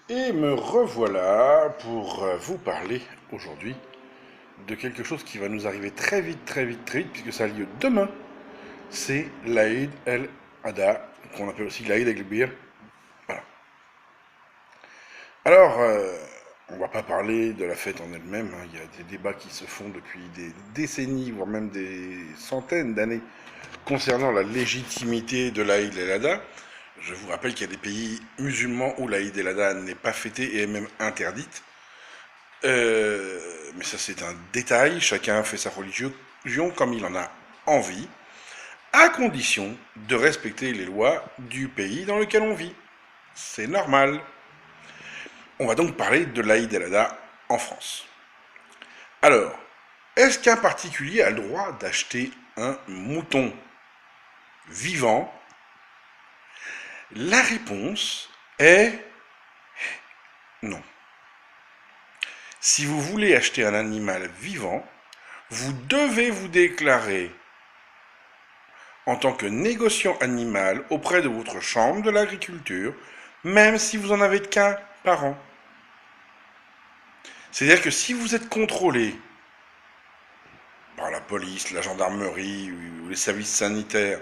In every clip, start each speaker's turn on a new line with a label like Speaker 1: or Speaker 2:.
Speaker 1: Et me revoilà pour vous parler aujourd'hui de quelque chose qui va nous arriver très vite, très vite, très vite, puisque ça a lieu demain. C'est l'Aïd el-Adha, qu'on appelle aussi l'Aïd el-Kbir. Voilà. Alors, on va pas parler de la fête en elle-même, hein. Il y a des débats qui se font depuis des décennies, voire même des centaines d'années, concernant la légitimité de l'Aïd el-Adha. Je vous rappelle qu'il y a des pays musulmans où l'Aïd el-Adha n'est pas fêtée et est même interdite. Mais ça, c'est un détail. Chacun fait sa religion comme il en a envie, à condition de respecter les lois du pays dans lequel on vit. C'est normal. On va donc parler de l'Aïd el-Adha en France. Alors, est-ce qu'un particulier a le droit d'acheter un mouton vivant? La réponse est non. Si vous voulez acheter un animal vivant, vous devez vous déclarer en tant que négociant animal auprès de votre chambre de l'agriculture, même si vous en avez qu'un par an. C'est-à-dire que si vous êtes contrôlé par la police, la gendarmerie ou les services sanitaires,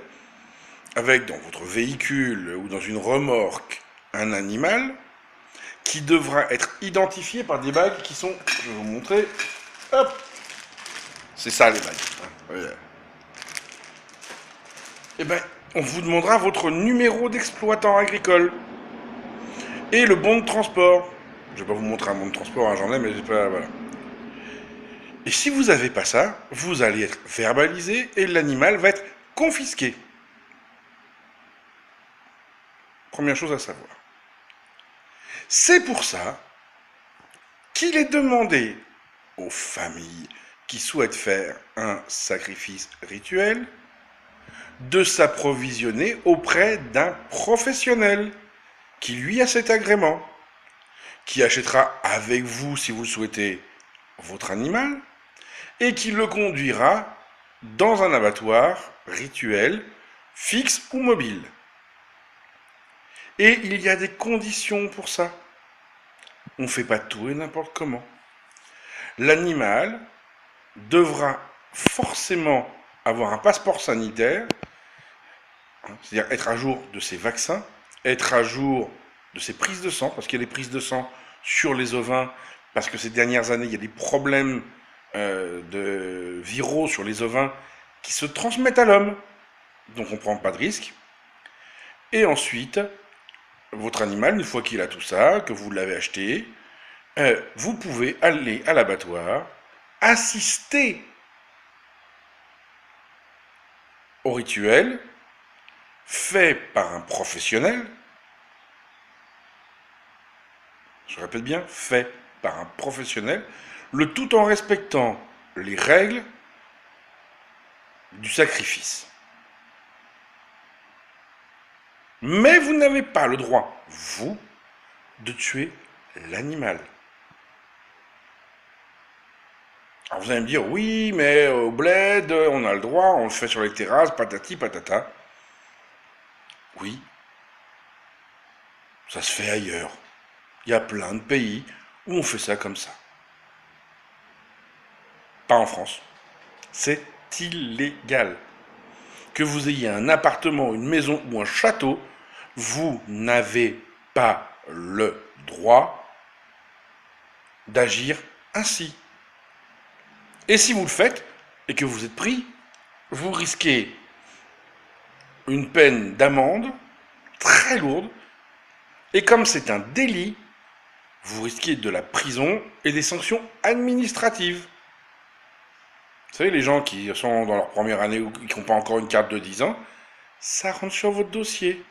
Speaker 1: avec dans votre véhicule ou dans une remorque un animal qui devra être identifié par des bagues qui sont, je vais vous montrer, hop, c'est ça les bagues. Hein. Eh bien, on vous demandera votre numéro d'exploitant agricole et le bon de transport. Je vais pas vous montrer un bon de transport, hein, j'en ai, mais j'ai pas, voilà. Et si vous n'avez pas ça, vous allez être verbalisé et l'animal va être confisqué. Première chose à savoir. C'est pour ça qu'il est demandé aux familles qui souhaitent faire un sacrifice rituel de s'approvisionner auprès d'un professionnel qui lui a cet agrément, qui achètera avec vous, si vous le souhaitez, votre animal, et qui le conduira dans un abattoir rituel, fixe ou mobile. Et il y a des conditions pour ça. On ne fait pas tout et n'importe comment. L'animal devra forcément avoir un passeport sanitaire, c'est-à-dire être à jour de ses vaccins, être à jour de ses prises de sang, parce qu'il y a des prises de sang sur les ovins, parce que ces dernières années, il y a des problèmes de viraux sur les ovins qui se transmettent à l'homme. Donc on ne prend pas de risque. Et ensuite, votre animal, une fois qu'il a tout ça, que vous l'avez acheté, vous pouvez aller à l'abattoir, assister au rituel fait par un professionnel, je répète bien, fait par un professionnel, le tout en respectant les règles du sacrifice. Mais vous n'avez pas le droit, vous, de tuer l'animal. Alors vous allez me dire, oui, mais au bled, on a le droit, on le fait sur les terrasses, patati patata. Oui, ça se fait ailleurs. Il y a plein de pays où on fait ça comme ça. Pas en France. C'est illégal. Que vous ayez un appartement, une maison ou un château, vous n'avez pas le droit d'agir ainsi. Et si vous le faites, et que vous êtes pris, vous risquez une peine d'amende très lourde, et comme c'est un délit, vous risquez de la prison et des sanctions administratives. Vous savez, les gens qui sont dans leur première année ou qui n'ont pas encore une carte de 10 ans, ça rentre sur votre dossier.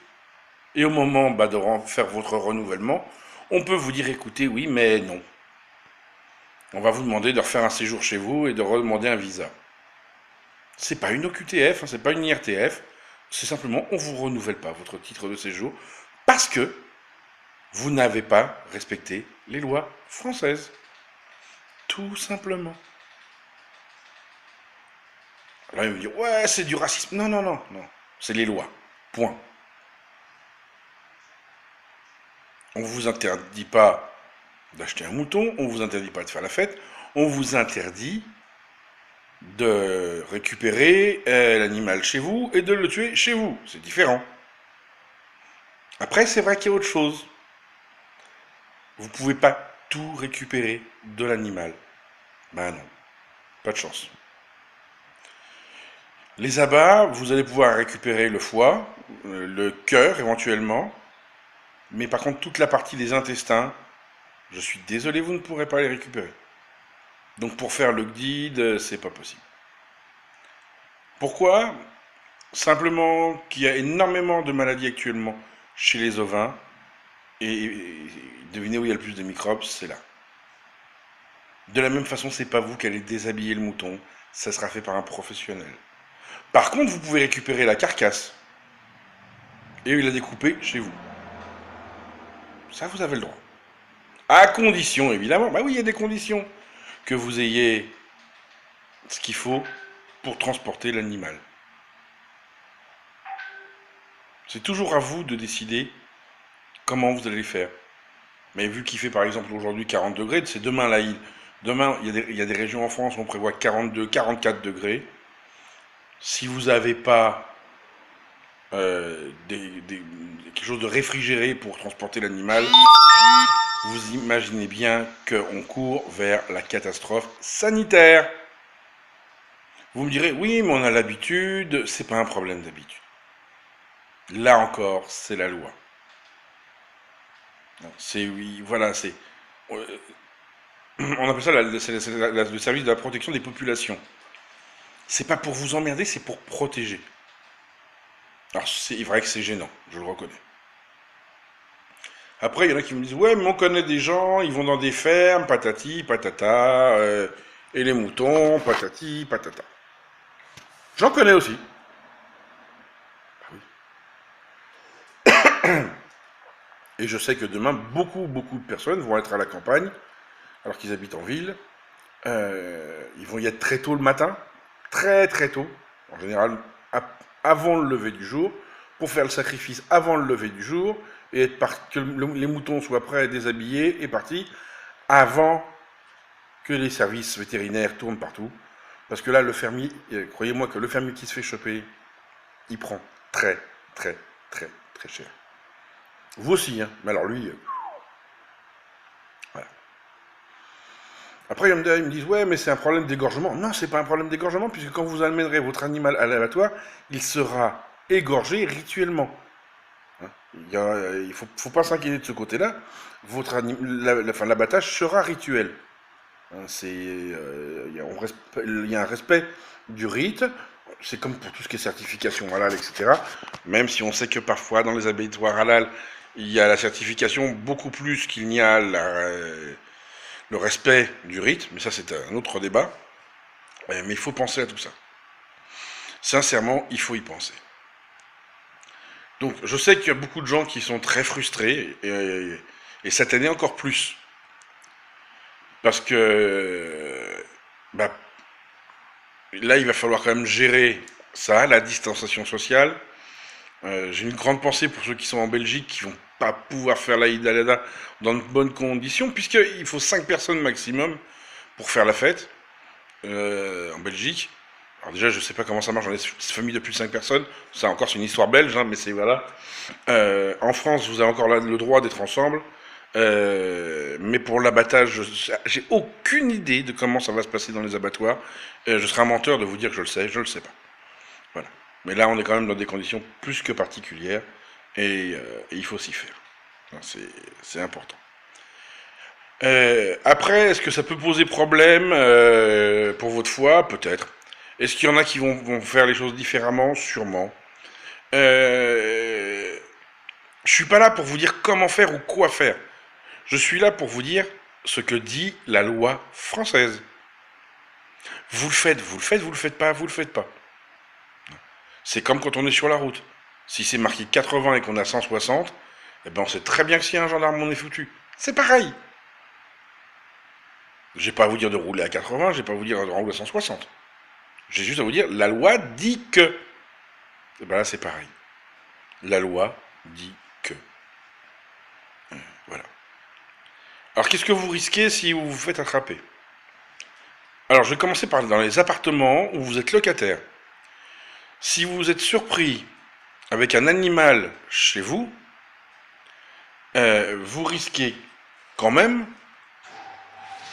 Speaker 1: Et au moment de faire votre renouvellement, on peut vous dire écoutez, oui, mais non. On va vous demander de refaire un séjour chez vous et de redemander un visa. C'est pas une OQTF, hein, c'est pas une IRTF, c'est simplement on vous renouvelle pas votre titre de séjour parce que vous n'avez pas respecté les lois françaises. Tout simplement. Alors il va me dire ouais, c'est du racisme. Non, non, non, non. C'est les lois. Point. On ne vous interdit pas d'acheter un mouton, on ne vous interdit pas de faire la fête, on vous interdit de récupérer l'animal chez vous et de le tuer chez vous. C'est différent. Après, c'est vrai qu'il y a autre chose. Vous ne pouvez pas tout récupérer de l'animal. Ben non, pas de chance. Les abats, vous allez pouvoir récupérer le foie, le cœur éventuellement, mais par contre toute la partie des intestins, je suis désolé, vous ne pourrez pas les récupérer. Donc pour faire le guide, c'est pas possible. Pourquoi? Simplement qu'il y a énormément de maladies actuellement chez les ovins, et devinez où il y a le plus de microbes, c'est là. De la même façon, c'est pas vous qui allez déshabiller le mouton, ça sera fait par un professionnel. Par contre, vous pouvez récupérer la carcasse et la découper chez vous. Ça, vous avez le droit. À condition, évidemment, bah oui, il y a des conditions, que vous ayez ce qu'il faut pour transporter l'animal. C'est toujours à vous de décider comment vous allez le faire. Mais vu qu'il fait par exemple aujourd'hui 40 degrés, c'est demain là, demain il y a des régions en France où on prévoit 42, 44 degrés. Si vous n'avez pas quelque chose de réfrigéré pour transporter l'animal, vous imaginez bien qu'on court vers la catastrophe sanitaire. Vous me direz, oui, mais on a l'habitude, c'est pas un problème d'habitude. Là encore, c'est la loi. C'est oui, voilà, c'est. On appelle ça le service de la protection des populations. C'est pas pour vous emmerder, c'est pour protéger. Alors c'est vrai que c'est gênant, je le reconnais. Après, il y en a qui me disent, ouais, mais on connaît des gens, ils vont dans des fermes, patati, patata, et les moutons, patati, patata. J'en connais aussi. Et je sais que demain, beaucoup de personnes vont être à la campagne, alors qu'ils habitent en ville. Ils vont y être très tôt le matin, très tôt, en général avant le lever du jour, pour faire le sacrifice avant le lever du jour, et que les moutons soient prêts à déshabiller et partis avant que les services vétérinaires tournent partout. Parce que là, le fermier, croyez-moi que le fermier qui se fait choper, il prend très cher. Vous aussi, hein, mais alors lui, voilà. Après, ils me disent, ouais, mais c'est un problème d'égorgement. Non, c'est pas un problème d'égorgement, puisque quand vous amènerez votre animal à l'abattoir, il sera égorgé rituellement. Hein, il ne faut pas s'inquiéter de ce côté-là. L'abattage sera rituel. Hein, il y a un respect du rite. C'est comme pour tout ce qui est certification halal, etc. Même si on sait que parfois, dans les abattoirs halal, il y a la certification beaucoup plus qu'il n'y a le respect du rite, mais ça c'est un autre débat. Mais il faut penser à tout ça. Sincèrement, il faut y penser. Donc je sais qu'il y a beaucoup de gens qui sont très frustrés, et cette année encore plus. Parce que bah, là il va falloir quand même gérer ça, la distanciation sociale. J'ai une grande pensée pour ceux qui sont en Belgique, qui vont pas pouvoir faire la Eid al-Adha dans de bonnes conditions, puisqu'il faut 5 personnes maximum pour faire la fête en Belgique. Alors déjà, je sais pas comment ça marche dans les familles de plus de 5 personnes, ça encore c'est une histoire belge, hein, mais c'est voilà. En France, vous avez encore le droit d'être ensemble, mais pour l'abattage, j'ai aucune idée de comment ça va se passer dans les abattoirs. Je serais un menteur de vous dire que je le sais pas. Voilà. Mais là, on est quand même dans des conditions plus que particulières, et il faut s'y faire. C'est important. Après, est-ce que ça peut poser problème pour votre foi? Peut-être. Est-ce qu'il y en a qui vont faire les choses différemment? Sûrement. Je suis pas là pour vous dire comment faire ou quoi faire. Je suis là pour vous dire ce que dit la loi française. Vous le faites, vous le faites, vous le faites pas, vous le faites pas. C'est comme quand on est sur la route. Si c'est marqué 80 et qu'on a 160, eh ben on sait très bien que s'il y a un gendarme, on est foutu. C'est pareil. J'ai pas à vous dire de rouler à 80, j'ai pas à vous dire de rouler à 160. J'ai juste à vous dire, la loi dit que. Et ben là, c'est pareil. La loi dit que. Voilà. Alors, qu'est-ce que vous risquez si vous vous faites attraper? Alors, je vais commencer par dans les appartements où vous êtes locataire. Si vous êtes surpris avec un animal chez vous, vous risquez quand même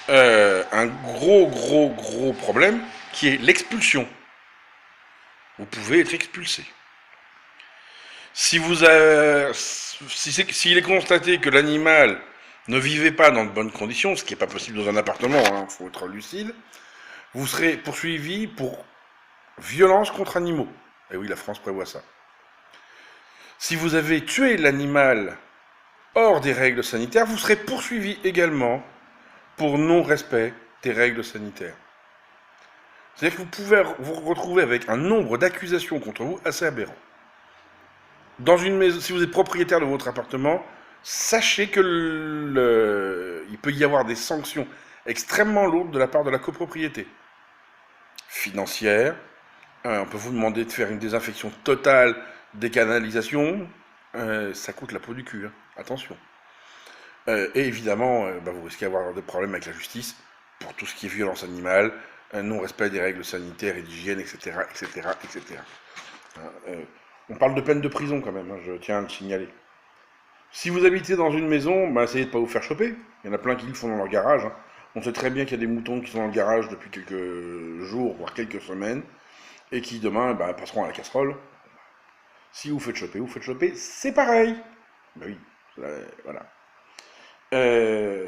Speaker 1: un gros problème qui est l'expulsion. Vous pouvez être expulsé. Si vous s'il est constaté que l'animal ne vivait pas dans de bonnes conditions, ce qui n'est pas possible dans un appartement, il faut être lucide, vous serez poursuivi pour violence contre animaux. Et oui, la France prévoit ça. Si vous avez tué l'animal hors des règles sanitaires, vous serez poursuivi également pour non-respect des règles sanitaires. C'est-à-dire que vous pouvez vous retrouver avec un nombre d'accusations contre vous assez aberrant. Dans une maison, si vous êtes propriétaire de votre appartement, sachez que il peut y avoir des sanctions extrêmement lourdes de la part de la copropriété. Financière, on peut vous demander de faire une désinfection totale des canalisations, ça coûte la peau du cul, hein. Attention. Et évidemment, vous risquez d'avoir des problèmes avec la justice pour tout ce qui est violence animale, non-respect des règles sanitaires et d'hygiène, etc., etc., etc. On parle de peine de prison quand même, hein, je tiens à le signaler. Si vous habitez dans une maison, essayez de ne pas vous faire choper. Il y en a plein qui le font dans leur garage, hein. On sait très bien qu'il y a des moutons qui sont dans le garage depuis quelques jours, voire quelques semaines, et qui demain passeront à la casserole. Si vous faites choper, c'est pareil. Ben oui, voilà.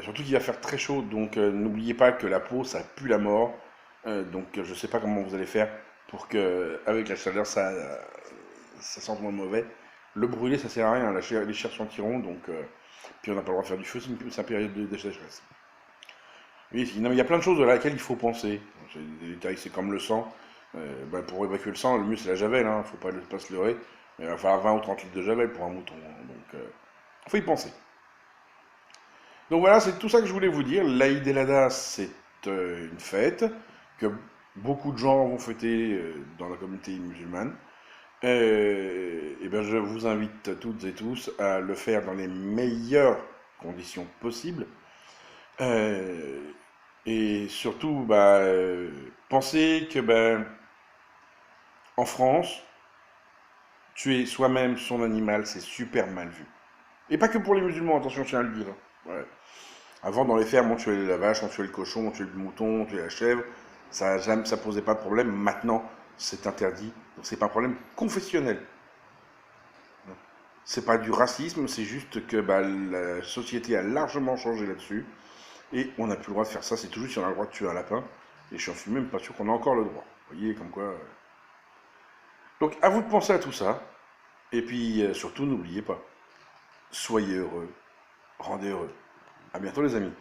Speaker 1: Surtout qu'il va faire très chaud, donc n'oubliez pas que la peau, ça pue la mort. Donc je sais pas comment vous allez faire pour que, avec la chaleur, ça sente moins mauvais. Le brûler, ça sert à rien, les chairs sentiront, donc puis on n'a pas le droit de faire du feu, c'est une période de sécheresse. Oui, non, mais il y a plein de choses à laquelle il faut penser. Des détails, c'est comme le sang. Pour évacuer le sang, le mieux c'est la javel, hein, faut pas se leurrer. Mais il va falloir 20 ou 30 litres de javel pour un mouton, hein, donc faut y penser. Donc voilà, c'est tout ça que je voulais vous dire. L'Aïd el Adha, c'est une fête que beaucoup de gens vont fêter dans la communauté musulmane. Et je vous invite toutes et tous à le faire dans les meilleures conditions possibles. Et surtout, pensez que en France, tuer soi-même son animal, c'est super mal vu. Et pas que pour les musulmans, attention, je tiens à le dire. Ouais. Avant, dans les fermes, on tuait la vache, on tuait le cochon, on tuait le mouton, on tuait la chèvre. Ça posait pas de problème. Maintenant, c'est interdit. Donc, c'est pas un problème confessionnel. C'est pas du racisme, c'est juste que la société a largement changé là-dessus. Et on n'a plus le droit de faire ça. C'est tout juste si on a le droit de tuer un lapin. Et je suis même pas sûr qu'on a encore le droit. Vous voyez, comme quoi. Donc, à vous de penser à tout ça. Et puis, surtout, n'oubliez pas. Soyez heureux. Rendez heureux. À bientôt, les amis.